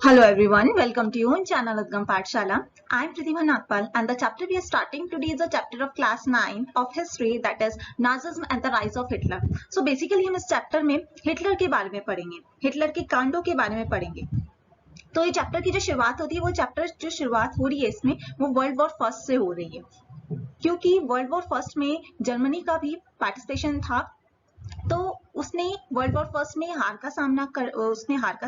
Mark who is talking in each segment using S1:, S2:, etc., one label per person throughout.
S1: Hello everyone, welcome to you on channel Udgam Pathshala. I am Pratibha Nagpal and the chapter we are starting today is a chapter of class 9 of history, that is Nazism and the rise of Hitler. So basically हम इस chapter में Hitler के बारे में पढ़ेंगे, Hitler के कांडों के बारे में पढ़ेंगे। तो ये चैप्टर की जो शुरुआत होती है, वो चैप्टर जो शुरुआत हो रही है इसमें वो वर्ल्ड वॉर फर्स्ट से हो रही है, क्योंकि वर्ल्ड वॉर फर्स्ट में जर्मनी का भी पार्टिसिपेशन था। तो उसने वर्ल्ड वॉर फर्स्ट में हार का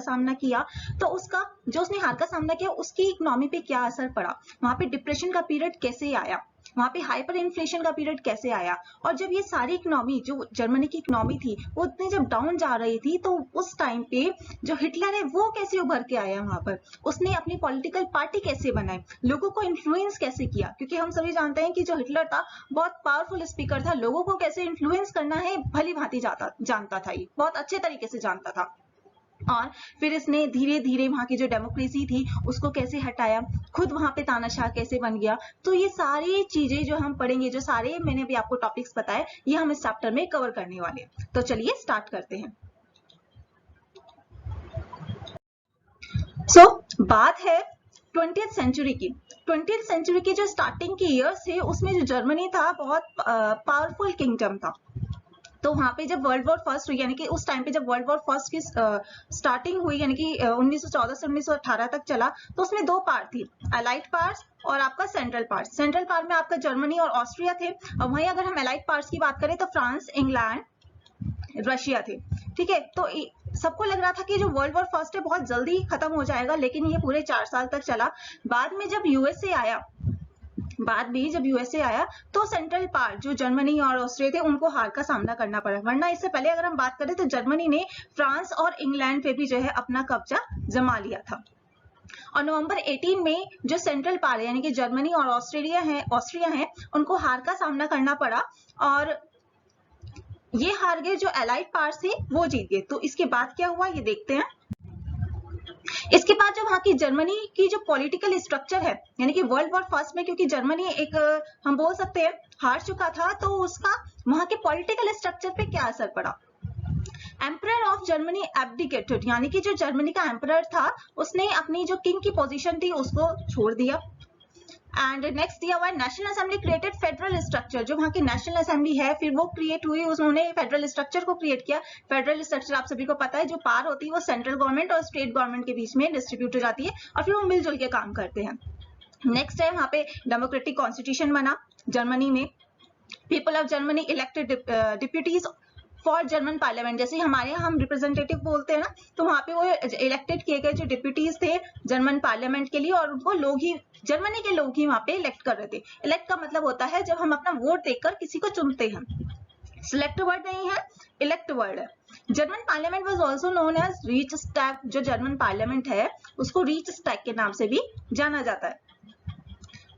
S1: सामना किया। तो उसका जो उसने हार का सामना किया उसकी इकोनॉमी पे क्या असर पड़ा, वहां पे डिप्रेशन का पीरियड कैसे आया, वहां पे हाइपर इन्फ्लेशन का पीरियड कैसे आया, और जब ये सारी इकोनॉमी जो जर्मनी की इकोनॉमी थी वो उतने जब डाउन जा रही थी तो उस टाइम पे जो हिटलर है वो कैसे उभर के आया, वहां पर उसने अपनी पॉलिटिकल पार्टी कैसे बनाई, लोगों को इन्फ्लुएंस कैसे किया, क्योंकि हम सभी जानते हैं कि जो हिटलर था बहुत पावरफुल स्पीकर था, लोगों को कैसे इन्फ्लुएंस करना है भली भांति जानता था, ये बहुत अच्छे तरीके से जानता था। और फिर इसने धीरे धीरे वहां की जो डेमोक्रेसी थी उसको कैसे हटाया, खुद वहां पे तानाशाह कैसे बन गया। तो ये सारी चीजें जो हम पढ़ेंगे, जो सारे मैंने भी आपको टॉपिक्स बताए, ये हम इस चैप्टर में कवर करने वाले हैं। तो चलिए स्टार्ट करते हैं। बात है 20th सेंचुरी की। 20th सेंचुरी की जो स्टार्टिंग के ईयर्स थे उसमें जो जर्मनी था बहुत पावरफुल किंगडम था। तो वहां पे जब वर्ल्ड वॉर फर्स्ट हुई, यानी कि उस टाइम पे जब वर्ल्ड वॉर फर्स्ट की स्टार्टिंग हुई, यानी कि 1914 से 1918 तक चला, तो उसमें दो पार्ट थी, अलाइड पार्ट्स और आपका सेंट्रल पार्ट। सेंट्रल पार्ट में आपका जर्मनी और ऑस्ट्रिया थे, और वहीं अगर हम अलाइड पार्ट्स की बात करें तो फ्रांस, इंग्लैंड, रशिया थे। ठीक है, तो सबको लग रहा था कि जो वर्ल्ड वॉर फर्स्ट है बहुत जल्दी खत्म हो जाएगा, लेकिन ये पूरे 4 साल तक चला। बाद में जब यूएसए आया तो सेंट्रल पार्ट जो जर्मनी और ऑस्ट्रिया थे उनको हार का सामना करना पड़ा। वरना इससे पहले अगर हम बात करें तो जर्मनी ने फ्रांस और इंग्लैंड पे भी जो है अपना कब्जा जमा लिया था। और नवंबर 18 में जो सेंट्रल पार्ट यानी कि जर्मनी और ऑस्ट्रिया है उनको हार का सामना करना पड़ा, और ये हार गए। जो अलाइड पार्ट थे वो जीत गए। तो इसके बाद क्या हुआ ये देखते हैं। इसके बाद जो वहां की जर्मनी की जो पॉलिटिकल स्ट्रक्चर है, यानी कि वर्ल्ड वॉर फर्स्ट में क्योंकि जर्मनी एक हम बोल सकते हैं हार चुका था, तो उसका वहां के पॉलिटिकल स्ट्रक्चर पे क्या असर पड़ा। एम्परर ऑफ जर्मनी एब्डिकेटेड, यानी कि जो जर्मनी का एम्परर था उसने अपनी जो किंग की पोजीशन थी उसको छोड़ दिया। एंड नेक्स्ट दिया हुआ है national assembly created federal structure. जो वहां की नेशनल असेंबली है फिर वो क्रिएट हुई, उन्होंने फेडरल स्ट्रक्चर को क्रिएट किया। फेडरल स्ट्रक्चर आप सभी को पता है, जो पावर होती है वो सेंट्रल गवर्नमेंट और स्टेट गवर्नमेंट के बीच में डिस्ट्रीब्यूट हो जाती है, और फिर वो मिलजुल के काम करते हैं। नेक्स्ट है वहां पे डेमोक्रेटिक कॉन्स्टिट्यूशन बना जर्मनी में। People of Germany elected deputies for German parliament. जैसे हमारे यहाँ हम रिप्रेजेंटेटिव बोलते हैं ना, तो वहां पे वो इलेक्टेड किए गए जो डिप्यूटीज थे जर्मन पार्लियामेंट के लिए, और उनको लोग ही जर्मनी के लोग ही वहां पे इलेक्ट कर रहे थे। इलेक्ट का मतलब होता है जब हम अपना वोट देकर किसी को चुनते हैं। सिलेक्ट वर्ड नहीं है, इलेक्ट वर्ड है। German parliament was also known as Reichstag. जो जर्मन पार्लियामेंट है उसको रीच स्टैग के नाम से भी जाना जाता है।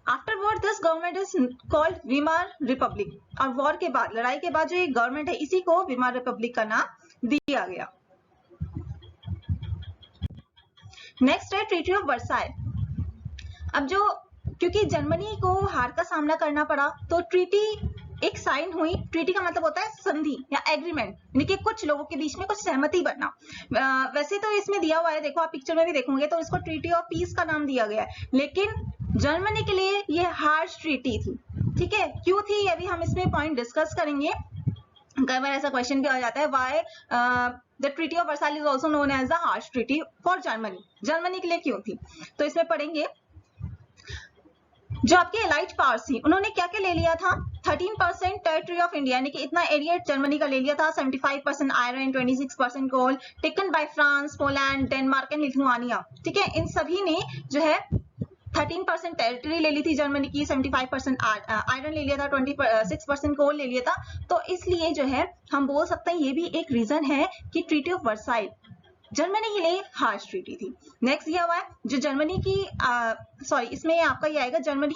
S1: Afterward this government is called Weimar republic. और वॉर के बाद, लड़ाई के बाद जो एक गवर्नमेंट है इसी को वीमार रिपब्लिक का नाम दिया गया। नेक्स्ट है ट्रीटी ऑफ वर्साइल। अब जो क्योंकि जर्मनी को हार का सामना करना पड़ा तो ट्रीटी एक साइन हुई। ट्रीटी का मतलब होता है संधि या एग्रीमेंट, यानी कि कुछ लोगों के बीच में कुछ सहमति बनना। वैसे तो इसमें दिया हुआ है, देखो आप पिक्चर में भी देखोगे तो इसको ट्रीटी ऑफ पीस का नाम दिया गया है, लेकिन जर्मनी के लिए ये हार्श ट्रीटी थी। ठीक है, क्यों थी ये भी हम इसमें पॉइंट डिस्कस करेंगे। कई बार ऐसा क्वेश्चन भी आ जाता है, why the treaty of Versailles is also known as the harsh treaty for Germany. Germany के लिए क्यों थी, तो इसमें पढ़ेंगे। जो आपके एलाइड पावर्स थी उन्होंने क्या क्या ले लिया था। 13% टेरिटरी ऑफ इंडिया, यानी कि इतना एरिया जर्मनी का ले लिया था। 75% iron, 26% gold taken by France, Poland, Denmark and Lithuania. ठीक है, इन सभी ने जो है 13% टेरिटरी ले ली थी जर्मनी की, 75% आयरन ले लिया था, 26% कोल ले लिया था। तो इसलिए जो है हम बोल सकते हैं ये भी एक रीजन है कि ट्रीटी ऑफ वर्साइल जर्मनी के लिए हार्श ट्रीटी थी। नेक्स्ट दिया हुआ है जो जर्मनी की इसमें आपका ये आएगा, जर्मनी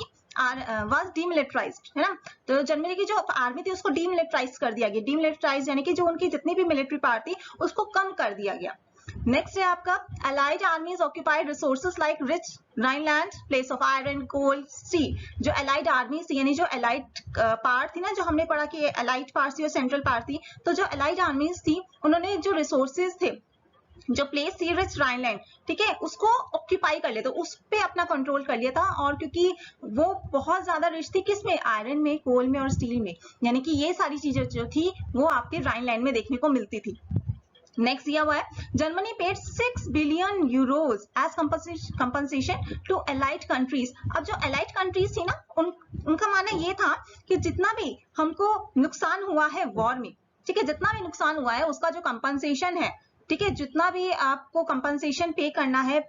S1: वाज डीमिलिटराइज्ड, है ना। तो जर्मनी की जो आर्मी थी उसको डीमिलिटराइज कर दिया गया। डीमिलिटराइज यानी कि जो उनकी जितनी भी मिलिट्री पावर थी उसको कम कर दिया गया। नेक्स्ट है आपका allied armies occupied resources like rich Rhineland, place of iron, coal, sea. जो अलाइड आर्मीज यानी जो अलाइड पार्ट थी ना, जो हमने पढ़ा कि अलाइड पार्ट थी और सेंट्रल पार्ट थी, तो जो अलाइड आर्मीज थी उन्होंने जो रिसोर्सेज थे, जो प्लेस थी रिच राइनलैंड, ठीक है, उसको ऑक्यूपाई कर लिया, तो उस पे अपना कंट्रोल कर लिया था। और क्योंकि वो बहुत ज्यादा रिच थी किसमें, आयरन में, कोल में और स्टील में, यानी कि ये सारी चीजें जो थी वो आपके राइनलैंड में देखने को मिलती थी। नेक्स्ट दिया हुआ है, Germany paid 6 billion euros as compensation to allied countries. अब जो एलाइड कंट्रीज थी ना, उनका मानना ये था कि जितना भी हमको नुकसान हुआ है वॉर में, ठीक है, जितना भी नुकसान हुआ है उसका जो कंपनसेशन है, ठीक है, जितना भी आपको कंपनसेशन पे करना है,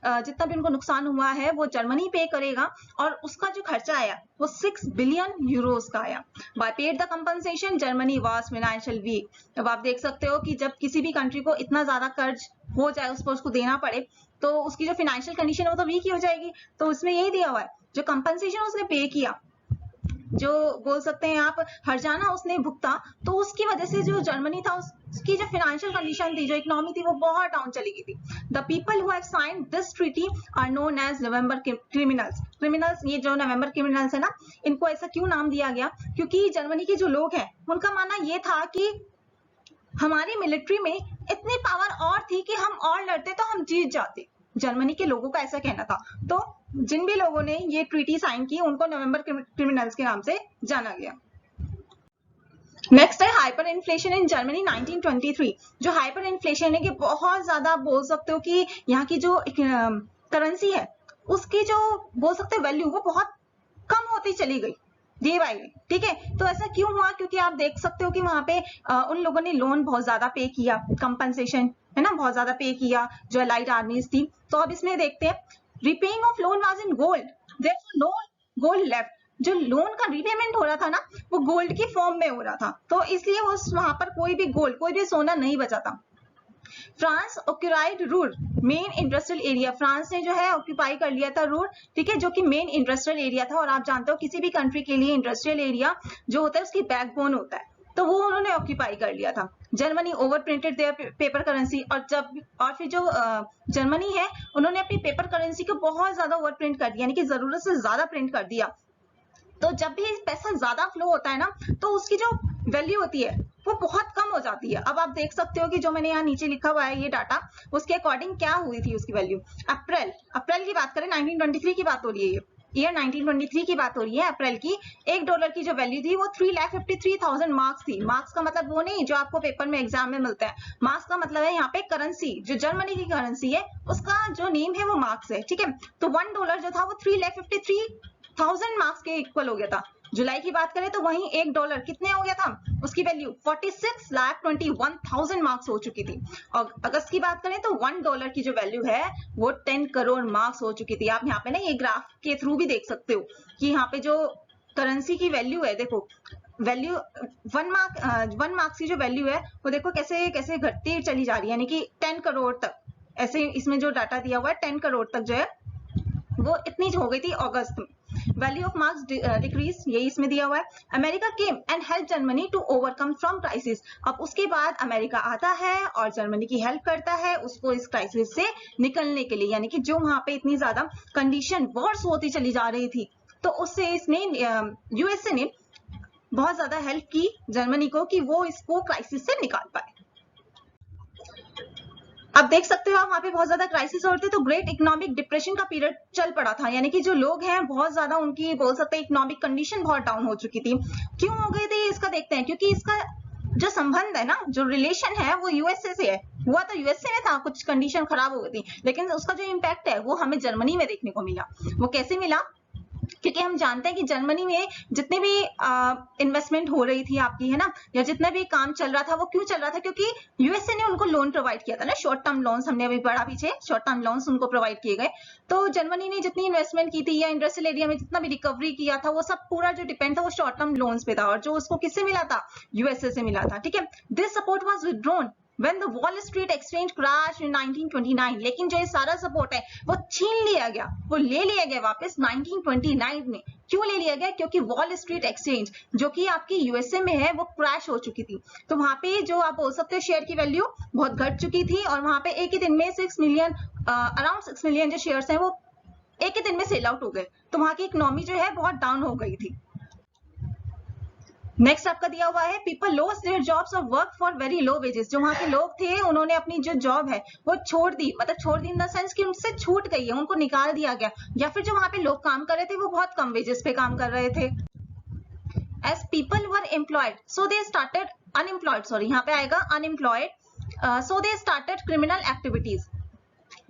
S1: जितना भी उनको नुकसान हुआ है वो जर्मनी पे करेगा, और उसका जो खर्चा आया वो 6 बिलियन यूरोज का आया। By paid the compensation Germany was financial weak. अब आप देख सकते हो कि जब किसी भी कंट्री को इतना ज्यादा कर्ज हो जाए, उसको देना पड़े, तो उसकी जो फाइनेंशियल कंडीशन है वो तो वीक ही हो जाएगी। तो उसमें यही दिया हुआ है, जो कंपनसेशन उसने पे किया, जो बोल सकते हैं आप हर्जाना उसने भुगता, तो उसकी वजह से जो जर्मनी था उसकी जो फाइनेंशियल कंडीशन थी, जो इकोनॉमी थी, वो बहुत डाउन चली गई थी। The people who have signed this treaty are known as November criminals. Criminals, ये जो नवंबर क्रिमिनल्स है ना, इनको ऐसा क्यों नाम दिया गया, क्योंकि जर्मनी के जो लोग हैं उनका मानना ये था कि हमारी मिलिट्री में इतनी पावर और थी कि हम और लड़ते तो हम जीत जाते। जर्मनी के लोगों का ऐसा कहना था। तो जिन भी लोगों ने ये ट्रीटी साइन की उनको नवंबर क्रिमिनल्स के नाम से जाना गया। नेक्स्ट है हाइपर इन्फ्लेशन इन जर्मनी 1923। जो हाइपर इन्फ्लेशन है कि बहुत ज्यादा बोल सकते हो कि यहाँ की जो करेंसी है उसकी जो बोल सकते हो वैल्यू वो बहुत कम होती चली गई डे बाय डे, ठीक है। तो ऐसा क्यों हुआ, क्योंकि आप देख सकते हो कि वहां पे उन लोगों ने लोन बहुत ज्यादा पे किया, कंपनसेशन है ना, बहुत ज्यादा पे किया जो एलाइड आर्मीज थी। तो अब इसमें देखते हैं, repaying of loan was in gold, therefore no gold left. जो लोन का रीपेमेंट हो रहा था ना वो गोल्ड की फॉर्म में हो रहा था, तो इसलिए उस वहां पर कोई भी गोल्ड, कोई भी सोना नहीं बचा था। France occupied Ruhr main industrial area. France ने जो है ऑक्यूपाई कर लिया था रूर, ठीक है, जो कि मेन इंडस्ट्रियल एरिया था। और आप जानते हो किसी भी कंट्री के लिए इंडस्ट्रियल एरिया जो होता है उसकी बैकबोन होता है, तो वो उन्होंने ऑक्यूपाई कर लिया था। Germany over printed their paper currency. और फिर जो जर्मनी है उन्होंने अपनी पेपर करेंसी को बहुत ज्यादा ओवर प्रिंट कर दिया, यानी कि जरूरत से ज्यादा प्रिंट कर दिया। तो जब भी पैसा ज्यादा फ्लो होता है ना तो उसकी जो वैल्यू होती है वो बहुत कम हो जाती है। अब आप देख सकते हो कि जो मैंने यहाँ नीचे लिखा हुआ है ये डाटा, उसके अकॉर्डिंग क्या हुई थी उसकी वैल्यू। अप्रैल की बात करें, 1923 की बात हो रही है, ये ईयर 1923 की बात हो रही है। अप्रैल की $1 की जो वैल्यू थी वो 3,53,000 मार्क्स थी। मार्क्स का मतलब वो नहीं जो आपको पेपर में एग्जाम में मिलता है, मार्क्स का मतलब है यहाँ पे करेंसी, जो जर्मनी की करेंसी है उसका जो नेम है वो मार्क्स है, ठीक है। तो $1 जो था वो 3,53,000 मार्क्स के इक्वल हो गया था। जुलाई की बात करें तो वहीं $1 कितने हो गया था, उसकी वैल्यू 46,21,000 मार्क्स हो चुकी थी। और अगस्त की बात करें तो $1 की जो वैल्यू है वो 10 करोड़ मार्क्स हो चुकी थी। आप यहाँ पे ना ये ग्राफ के थ्रू भी देख सकते हो कि यहाँ पे जो करेंसी की वैल्यू है, देखो वैल्यू 1 मार्क्स की जो वैल्यू है वो देखो कैसे कैसे घटती चली जा रही है, यानी कि 10 करोड़ तक। ऐसे इसमें जो डाटा दिया हुआ है 10 करोड़ तक जो है वो इतनी हो गई थी अगस्त में। वैल्यू ऑफ मार्क्स डिक्रीज, यही इसमें दिया हुआ है। America came and help Germany to overcome from crisis. अब उसके बाद अमेरिका आता है और जर्मनी की हेल्प करता है उसको इस क्राइसिस से निकलने के लिए, यानी कि जो वहां पे इतनी ज्यादा कंडीशन वर्स होती चली जा रही थी, तो उससे इसने यूएसए ने बहुत ज्यादा हेल्प की जर्मनी को कि वो इसको क्राइसिस से निकाल पाए। अब देख सकते हो आप वहां पे बहुत ज्यादा क्राइसिस होते, तो ग्रेट इकोनॉमिक डिप्रेशन का पीरियड चल पड़ा था, यानी कि जो लोग हैं बहुत ज्यादा उनकी बोल सकते हैं इकोनॉमिक कंडीशन बहुत डाउन हो चुकी थी। क्यों हो गई थी इसका देखते हैं, क्योंकि इसका जो संबंध है ना, जो रिलेशन है वो यूएसए से है। हुआ तो यूएसए में था, कुछ कंडीशन खराब हो गई थी, लेकिन उसका जो इम्पैक्ट है वो हमें जर्मनी में देखने को मिला। वो कैसे मिला, क्योंकि हम जानते हैं कि जर्मनी में जितने भी इन्वेस्टमेंट हो रही थी आपकी, है ना, या जितना भी काम चल रहा था वो क्यों चल रहा था, क्योंकि यूएसए ने उनको लोन प्रोवाइड किया था ना, शॉर्ट टर्म लोन्स, हमने अभी पढ़ा पीछे, शॉर्ट टर्म लोन्स उनको प्रोवाइड किए गए। तो जर्मनी ने जितनी इन्वेस्टमेंट की थी या इंडस्ट्रियल एरिया में जितना भी रिकवरी किया था वो सब पूरा जो डिपेंड था वो शॉर्ट टर्म लोन्स पे था, और जो उसको किससे मिला था, यूएसए से मिला था, ठीक है। This support was withdrawn when the Wall Street Exchange crashed in 1929। लेकिन जो ये सारा सपोर्ट है वो छीन लिया गया, वो ले लिया गया वापस 1929 में। क्यों ले लिया गया, क्योंकि वॉल स्ट्रीट एक्सचेंज जो कि आपकी यूएसए में है वो क्रैश हो चुकी थी। तो वहां पे जो आप बोल सकते हो शेयर की वैल्यू बहुत घट चुकी थी, और वहां पे एक ही दिन में 6 मिलियन अराउंड 6 मिलियन जो शेयर्स हैं वो एक ही दिन में सेल आउट हो गए। तो वहां की इकोनॉमी जो है बहुत डाउन हो गई थी। नेक्स्ट आपका दिया हुआ है पीपल लॉस देयर जॉब्स और work for very low wages. जो वहां के लोग थे उन्होंने अपनी जो जॉब है वो छोड़ दी, मतलब छोड़ दी इन द सेंस कि उनसे छूट गई है, उनको निकाल दिया गया, या फिर जो वहां पे लोग काम कर रहे थे वो बहुत कम वेजेस पे काम कर रहे थे। As people were employed so they started unemployed, sorry यहाँ पे आएगा unemployed, so they started criminal activities.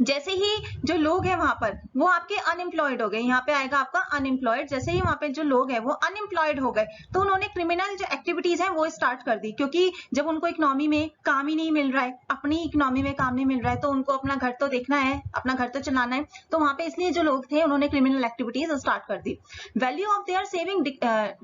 S1: जैसे ही जो लोग हैं वहां पर वो आपके अनएम्प्लॉयड हो गए, यहाँ पे आएगा आपका अनएम्प्लॉयड। जैसे ही वहां पे जो लोग हैं वो अनएम्प्लॉयड हो गए तो उन्होंने क्रिमिनल जो एक्टिविटीज हैं वो स्टार्ट कर दी, क्योंकि जब उनको इकोनॉमी में काम ही नहीं मिल रहा है, अपनी इकोनॉमी में काम नहीं मिल रहा है, तो उनको अपना घर तो देखना है, अपना घर तो चलाना है, तो वहां पे इसलिए जो लोग थे उन्होंने क्रिमिनल एक्टिविटीज स्टार्ट कर दी। Value of their saving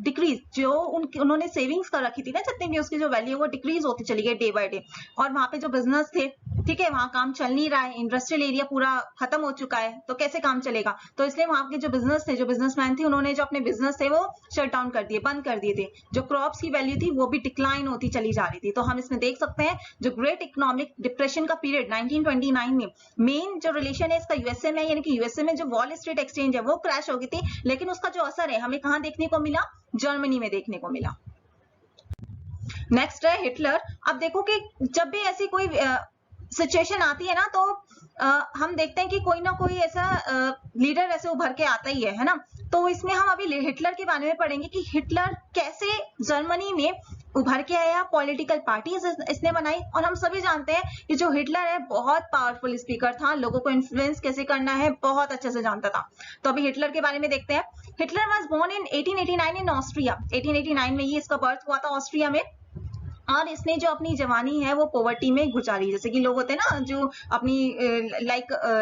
S1: decrease, जो उन्होंने सेविंग्स कर रखी थी ना जितनी भी, उसकी जो वैल्यू वो डिक्रीज होती चली गई डे बाय डे। और वहां पे जो बिजनेस थे, ठीक है, वहां काम चल नहीं रहा है, इंडस्ट्रियल एरिया पूरा खत्म हो चुका है, तो कैसे काम चलेगा, तो इसलिए वहां के जो बिजनेस थे, जो बिजनेसमैन थे, उन्होंने जो अपने बिजनेस थे वो शट डाउन कर दिए, बंद कर दिए थे। जो क्रॉप्स की वैल्यू थी वो भी डिक्लाइन होती चली जा रही थी। तो हम इसमें देख सकते हैं जो ग्रेट इकोनॉमिक डिप्रेशन का पीरियड 1929 में, मेन जो रिलेशन है इसका यूएसए में, यानी कि यूएसए में जो वॉल स्ट्रीट एक्सचेंज है वो क्रैश हो गई थी, लेकिन उसका जो असर है हमें कहां देखने को मिला, जर्मनी में देखने को मिला। नेक्स्ट है हिटलर। अब देखो कि जब भी ऐसी कोई सिचुएशन आती है ना, तो हम देखते हैं कि कोई ना कोई ऐसा लीडर ऐसे उभर के आता ही है ना। तो इसमें हम अभी हिटलर के बारे में पढ़ेंगे कि हिटलर कैसे जर्मनी में उभर के आया, पॉलिटिकल पार्टी इसने बनाई। और हम सभी जानते हैं कि जो हिटलर है बहुत पावरफुल स्पीकर था, लोगों को इन्फ्लुएंस कैसे करना है बहुत अच्छे से जानता था। तो अभी हिटलर के बारे में देखते हैं। Hitler was born in 1889 in Austria. 1889 में ही इसका बर्थ हुआ था ऑस्ट्रिया में। और इसने जो अपनी जवानी है वो पॉवर्टी में गुजारी। जैसे कि लोग होते हैं ना जो अपनी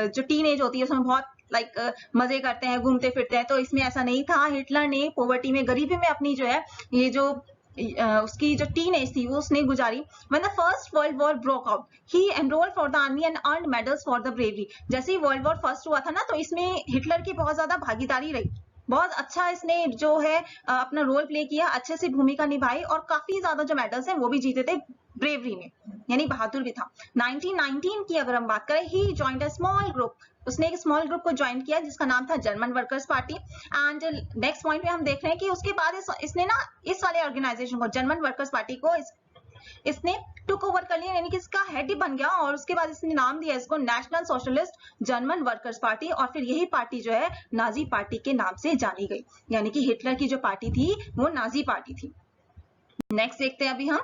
S1: जो टीन एज होती है उसमें बहुत मजे करते हैं, घूमते फिरते हैं, तो इसमें ऐसा नहीं था। हिटलर ने पॉवर्टी में, गरीबी में अपनी जो है ये जो उसकी जो टीन एज थी वो उसने गुजारी। When the first World War broke out, he enrolled for the army and earned medals for the bravery। जैसे ही वर्ल्ड वॉर फर्स्ट हुआ था ना, तो इसमें हिटलर की बहुत ज्यादा भागीदारी रही, बहुत अच्छा इसने जो है अपना रोल प्ले किया, अच्छे से भूमिका निभाई, और काफी ज्यादा जो मेडल्स हैं वो भी जीते थे ब्रेवरी में, यानी बहादुर भी था। 1919 की अगर हम बात करें, ही जॉइंड अ स्मॉल ग्रुप, उसने एक स्मॉल ग्रुप को ज्वाइन किया जिसका नाम था German workers party. And next point में हम देख रहे हैं कि उसके बाद इसने ना इस वाले ऑर्गेनाइजेशन को, जर्मन वर्कर्स पार्टी को इसने टुक ओवर कर लिया, यानी कि इसका हेड ही बन गया। और उसके बाद इसने नाम दिया इसको national socialist German workers party. और फिर यही पार्टी जो है नाजी पार्टी के नाम से जानी गई, यानी कि हिटलर की जो पार्टी थी वो नाजी पार्टी थी। नेक्स्ट देखते हैं अभी हम,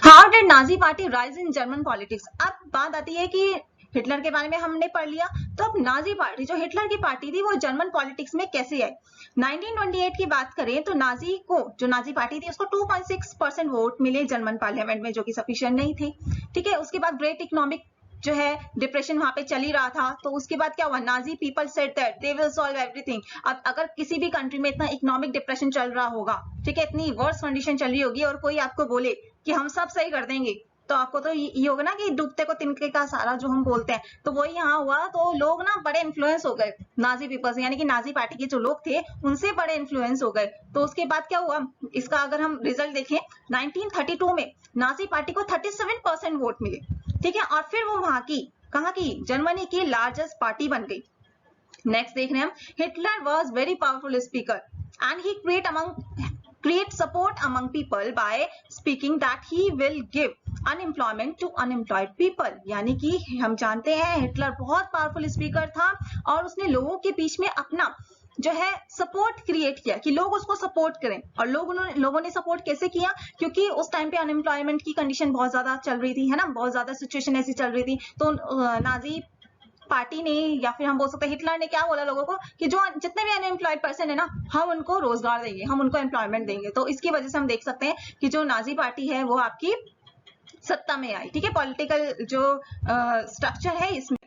S1: how did Nazi party rise in German politics. अब बात आती है कि हिटलर के बारे में हमने पढ़ लिया, तो अब नाजी पार्टी, जो हिटलर की पार्टी थी, वो जर्मन पॉलिटिक्स में कैसे आई। 1928 की बात करें तो नाजी को, जो नाजी पार्टी थी, उसको 2.6% वोट मिले जर्मन पार्लियामेंट में, जो कि सफिशिएंट नहीं थे। ठीक है, उसके बाद ग्रेट इकोनॉमिक जो है डिप्रेशन वहां पे चल ही रहा था, तो उसके बाद क्या हुआ, Nazi people said that they will solve everything. अब अगर किसी भी कंट्री में इतना इकोनॉमिक डिप्रेशन चल रहा होगा, ठीक है, इतनी वर्स कंडीशन चल रही होगी, और कोई आपको बोले कि हम सब सही कर देंगे, तो आपको तो ये होगा ना कि डूबते को तिनके का सारा जो हम बोलते हैं, तो वही यहाँ हुआ। तो लोग ना बड़े इन्फ्लुएंस हो गए नाजी पीपल से, यानी कि नाजी पार्टी के जो लोग थे उनसे बड़े इन्फ्लुएंस हो गए। तो उसके बाद क्या हुआ, इसका अगर हम रिजल्ट देखें, 1932 में नाजी पार्टी को 37% वोट मिले। ठीक है, और फिर वो वहां की, कहाँ की, जर्मनी की लार्जेस्ट पार्टी बन गई। नेक्स्ट देख रहे हैं हम, Hitler was very powerful speaker and he create support among people by speaking that he will give unemployment to unemployed people। यानी कि हम जानते हैं हिटलर बहुत पावरफुल स्पीकर था, और उसने लोगों के बीच में अपना जो है सपोर्ट क्रिएट किया कि लोग उसको सपोर्ट करें। और लोगों ने सपोर्ट कैसे किया, क्योंकि उस टाइम पे अनएम्प्लॉयमेंट की कंडीशन बहुत ज्यादा चल रही थी, है ना, बहुत ज्यादा सिचुएशन ऐसी चल रही थी। तो नाजी पार्टी ने, या फिर हम बोल सकते हैं हिटलर ने क्या बोला लोगों को कि जो जितने भी अनएम्प्लॉयड पर्सन है ना, हम उनको रोजगार देंगे, हम उनको एम्प्लॉयमेंट देंगे। तो इसकी वजह से हम देख सकते हैं कि जो नाजी पार्टी है वो आपकी सत्ता में आई। ठीक है, पॉलिटिकल जो स्ट्रक्चर है इसमें।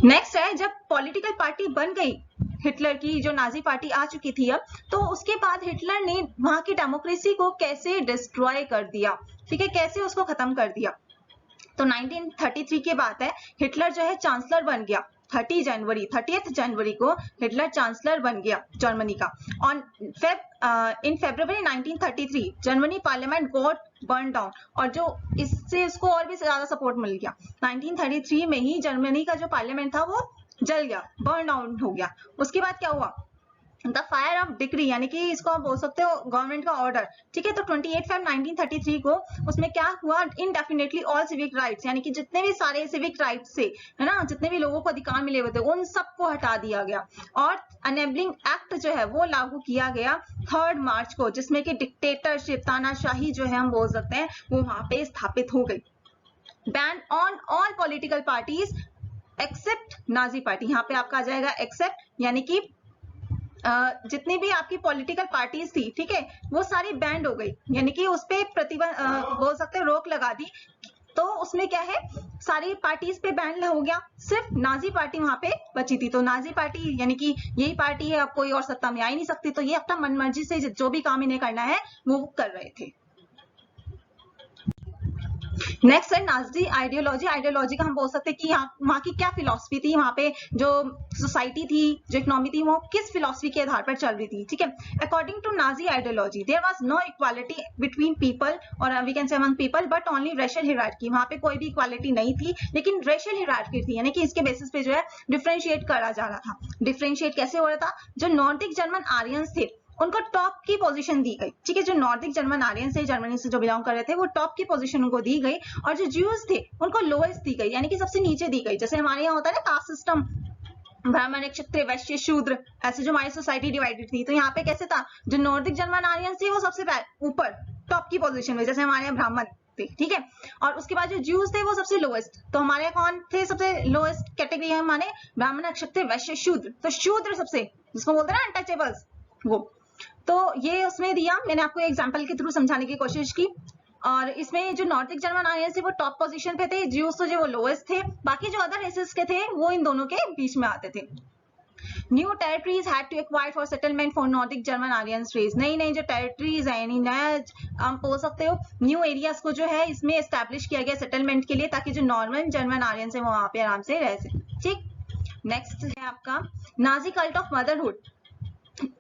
S1: नेक्स्ट है, जब पॉलिटिकल पार्टी बन गई हिटलर की, जो नाजी पार्टी आ चुकी थी अब, तो उसके बाद हिटलर ने वहां की डेमोक्रेसी को कैसे डिस्ट्रॉय कर दिया, ठीक है, कैसे उसको खत्म कर दिया। तो 1933 की बात है, हिटलर जो है चांसलर बन गया। 30 जनवरी को हिटलर चांसलर बन गया जर्मनी का। इन फरवरी 1933 Germany parliament got burn down, और जो इससे उसको और भी ज्यादा सपोर्ट मिल गया। 1933 में ही जर्मनी का जो पार्लियामेंट था वो जल गया, बर्न डाउन हो गया। उसके बाद क्या हुआ, द फायर ऑफ डिक्री, यानी कि इसको आप बोल सकते हो गवर्नमेंट का ऑर्डर, ठीक है। तो 28/5/1933 को उसमें क्या हुआ, इनडेफिनेटली ऑल सिविक राइट्स, यानी कि जितने भी सारे सिविक राइट्स थे, है ना, जितने भी लोगों को अधिकार मिले हुए थे उन सबको हटा दिया गया, और अनेबलिंग एक्ट जो है वो लागू किया गया 3 मार्च को, जिसमें कि डिक्टेटरशिप, तानाशाही जो है हम बोल सकते हैं वो वहां पे स्थापित हो गई। Ban on all political parties except Nazi party, यहाँ पे आपका आ जाएगा एक्सेप्ट, यानी कि जितनी भी आपकी पॉलिटिकल पार्टीज थी, ठीक है, वो सारी बैंड हो गई, यानी कि उस पे प्रतिबंध बोल सकते रोक लगा दी। तो उसमें क्या है, सारी पार्टीज पे बैन हो गया, सिर्फ नाजी पार्टी वहां पे बची थी। तो नाजी पार्टी यानी कि यही पार्टी है, अब कोई और सत्ता में आ ही नहीं सकती, तो ये अपना मनमर्जी से जो भी काम इन्हें करना है वो कर रहे थे। नेक्स्ट है नाजी आइडियोलॉजी। आइडियोलॉजी का हम बोल सकते हैं कि वहाँ की क्या फिलॉसफी थी, वहाँ पे जो सोसाइटी थी, जो इकोनॉमी थी, वो किस फिलॉसफी के आधार पर चल रही थी, ठीक है। According to Nazi ideology there was no equality between people, और we can say among people, but only racial hierarchy. वहाँ पे कोई भी इक्वालिटी नहीं थी, लेकिन रेशियल हियरार्की थी, यानी कि इसके बेसिस पे जो है डिफरेंशिएट करा जा रहा था। डिफरेंशिएट कैसे हो रहा था, जो नॉर्दिक जर्मन आर्यंस थे उनको टॉप की पोजीशन दी गई, ठीक है। जो नॉर्दिक जर्मन आर्यन से, जर्मनी से जो बिलोंग कर रहे थे, वो टॉप की पोजीशन उनको दी गई, और जो ज्यूज थे उनको लोएस्ट दी गई, यानी कि सबसे नीचे दी गई। जैसे हमारे यहाँ होता है ना कास्ट सिस्टम, ब्राह्मण, क्षत्रिय, वैश्य, शूद्र, ऐसे जो हमारी सोसाइटी डिवाइडेड थी, तो यहाँ पे कैसे था, जो नॉर्दिक जर्मन आर्यन थे वो सबसे ऊपर टॉप की पोजीशन में, जैसे हमारे यहाँ ब्राह्मण थे, ठीक है। और उसके बाद जो ज्यूज थे वो सबसे लोएस्ट। तो हमारे कौन थे सबसे लोएस्ट कैटेगरी है, माने ब्राह्मण, क्षत्रिय, वैश्य, शूद्र। तो शूद्र सबसे, जिसको बोलते हैं ना अनटचेबल्स, वो। तो ये उसमें दिया, मैंने आपको एग्जांपल के थ्रू समझाने की कोशिश की। और इसमें जो नॉर्दिक जर्मन आर्यन थे वो टॉप पोजीशन पे थे, ज्यूज तो जो वो लोएस्ट थे, बाकी जो अदर रेसेस के थे वो इन दोनों के बीच में आते थे। New territories had to acquire for settlement for Nordic German Aryan race. नई नई जो टेरिटरीज है, यानी नया आप बोल सकते हो न्यू एरियाज को जो है इसमें एस्टैब्लिश किया गया सेटलमेंट के लिए, ताकि जो नॉर्मल जर्मन आर्यन है वो वहां पे आराम से रह सके, ठीक। नेक्स्ट है आपका नाजी कल्ट ऑफ मदरहुड।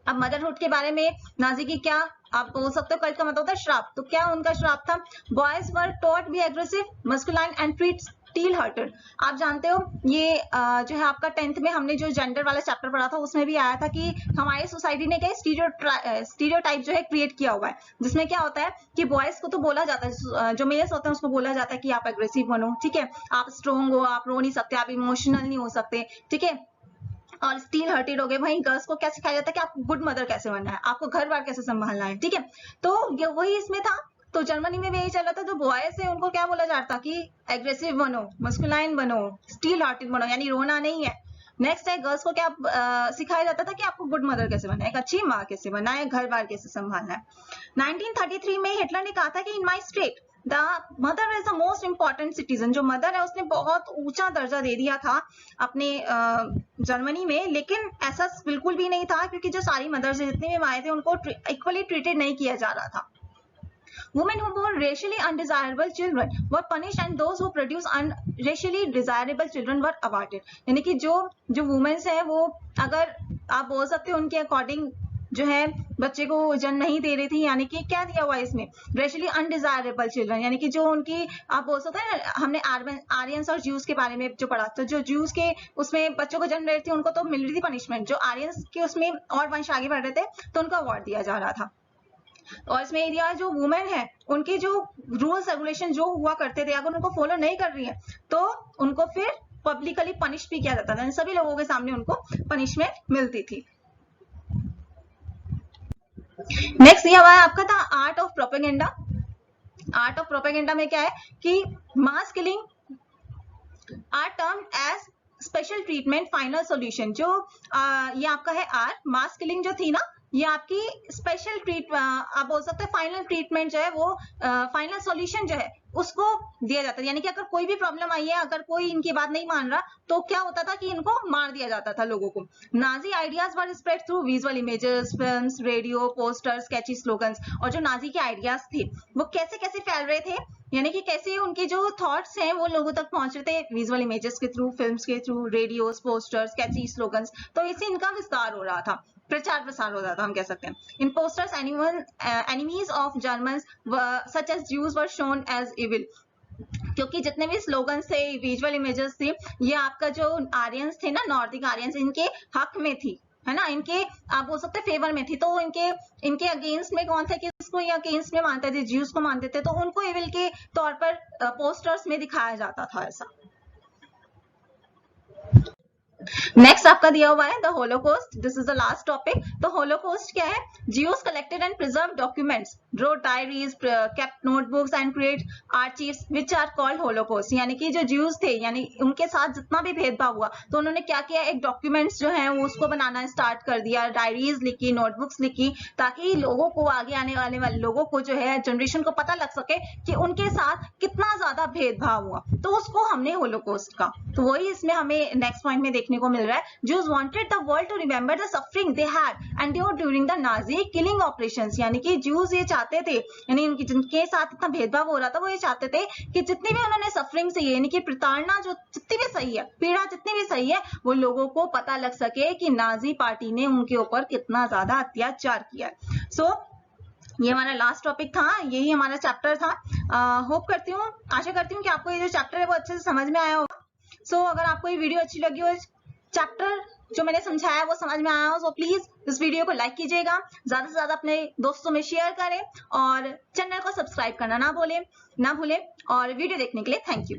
S1: अब मदरहुड के बारे में, नाजी की क्या आप बोल सकते हो, कल्ट का मतलब होता है श्राप। तो क्या उनका श्राप था, boys were taught B aggressive, masculine and treat steel hearted. आप जानते हो ये जो है आपका 10th में हमने जो जेंडर वाला चैप्टर पढ़ा था उसमें भी आया था कि हमारी सोसाइटी ने क्या स्टीरियोटाइप जो है क्रिएट किया हुआ है, जिसमें क्या होता है कि बॉयज को तो बोला जाता है, जो मेल्स होते हैं उसको बोला जाता है कि आप एग्रेसिव बनो, ठीक है, आप स्ट्रॉन्ग हो, आप रो नहीं सकते, आप इमोशनल नहीं हो सकते, ठीक है। और स्टील हर्टेड हो गए। वहीं गर्ल्स को क्या सिखाया जाता है कि आपको गुड मदर कैसे बनना है, आपको घर बार कैसे संभालना है, ठीक है। तो ये वही इसमें था। तो जर्मनी में भी यही चल रहा था, जो बॉयज है उनको क्या बोला जाता कि एग्रेसिव बनो, मस्कुलाइन बनो, स्टील हार्टेड बनो, यानी रोना नहीं है। नेक्स्ट है गर्ल्स को क्या सिखाया जाता था कि आपको गुड मदर कैसे बनना है, एक अच्छी माँ कैसे बनना है, घर बार कैसे संभालना है। 1933 में हिटलर ने कहा था कि in my state the mother is the most important citizen. जो मदर है उसने बहुत ऊंचा दर्जा दे दिया था अपने जर्मनी में, लेकिन ऐसा बिल्कुल भी नहीं था, क्योंकि जो सारी मदर्स जितनी भी माएँ थे उनको इक्वली ट्रीटेड नहीं किया जा रहा था। Women who bore racially undesirable children were punished and those who produced racially desirable children were awarded। यानी कि जो वुमेन्स है वो, अगर आप बोल सकते हो उनके अकॉर्डिंग जो है बच्चे को जन्म नहीं दे रही थी, यानी कि क्या दिया हुआ है इसमें, रेशियली अनडिजायरेबल चिल्ड्रन, यानी कि जो उनकी आप बोल सकते हैं ना, हमने आर्यंस और ज्यूज के बारे में जो पढ़ा, तो जो ज्यूज के उसमें बच्चों को जन्म दे रही थी उनको तो मिल रही थी पनिशमेंट, जो आर्यंस के उसमें और वंश आगे बढ़ रहे थे तो उनको अवार्ड दिया जा रहा था। और इसमें एरिया जो वुमेन है उनके जो रूल्स रेगुलेशन जो हुआ करते थे, अगर उनको फॉलो नहीं कर रही है तो उनको फिर पब्लिकली पनिश भी किया जाता था, सभी लोगों के सामने उनको पनिशमेंट मिलती थी। नेक्स्ट ये हुआ आपका था art of propaganda. Art of propaganda में क्या है कि mass killing are term as special treatment final solution. जो ये आपका है आर, मास किलिंग जो थी ना, ये आपकी स्पेशल आप बोल सकते हैं फाइनल ट्रीटमेंट जो है वो फाइनल सॉल्यूशन जो है उसको दिया जाता है। यानी कि अगर कोई भी प्रॉब्लम आई है, अगर कोई इनकी बात नहीं मान रहा तो क्या होता था कि इनको मार दिया जाता था लोगों को। Nazi ideas were spread through visual images, films, radio, posters, catchy slogans. और जो नाजी के आइडियाज थे वो कैसे कैसे फैल रहे थे, यानी कि कैसे उनके जो थॉट्स हैं वो लोगों तक पहुंच रहे थे, विजुअल इमेजेस के थ्रू, फिल्म्स के through, radios, posters, catchy slogans. तो इससे इनका विस्तार हो रहा था, प्रचार प्रसार हो रहा था, हम कह सकते हैं। In posters enemies of Germans such as Jews were shown as evil. क्योंकि जितने भी स्लोगन थे, विजुअल इमेजेस थी, ये आपका जो आर्यंस थे ना, नॉर्दिक आर्यंस, इनके हक में थी, है ना, इनके आप बोल सकते फेवर में थी, तो इनके अगेंस्ट में कौन थे, किसको ये अगेंस्ट में मानते थे, ज्यूज को मानते थे, तो उनको इविल के तौर पर पोस्टर्स में दिखाया जाता था ऐसा। नेक्स्ट आपका दिया हुआ है the Holocaust, this is the last topic. तो होलोकॉस्ट क्या है, Jews collected and preserved documents, wrote diaries, kept notebooks and create archives which are called holocaust। यानी कि जो Jews थे, यानी उनके साथ जितना भी भेदभाव हुआ, तो उन्होंने क्या किया, एक डॉक्यूमेंट्स जो है वो उसको बनाना स्टार्ट कर दिया, डायरीज लिखी, नोटबुक्स लिखी, ताकि लोगों को, आगे आने वाले लोगों को जो है, जनरेशन को पता लग सके कि उनके साथ कितना ज्यादा भेदभाव हुआ। तो उसको हमने होलोकॉस्ट का, तो वही इसमें हमें नेक्स्ट पॉइंट में देखने को मिल रहा है। Jews wanted the world to remember the suffering they had endured during the Nazi killing operations। यानी कि Jews ये चाहते थे, यानी इनकी जिनके साथ इतना भेदभाव हो रहा था, वो ये चाहते थे कि जितनी भी उन्होंने सफरिंग सही है, यानी कि प्रताड़ना जो जितनी भी सही है, पीड़ा जितनी भी सही है, वो लोगों को पता लग सके कि नाजी पार्टी ने उनके ऊपर कितना ज्यादा अत्याचार किया है। सो ये हमारा लास्ट टॉपिक था, यही हमारा चैप्टर था। होप करती हूँ, आशा करती हूँ कि आपको ये जो चैप्टर है वो अच्छे से समझ में आया होगा। सो अगर आपको ये वीडियो अच्छी लगी हो, चैप्टर जो मैंने समझाया वो समझ में आया हो, तो प्लीज इस वीडियो को लाइक कीजिएगा, ज्यादा से ज्यादा अपने दोस्तों में शेयर करें और चैनल को सब्सक्राइब करना ना भूलें। और वीडियो देखने के लिए थैंक यू।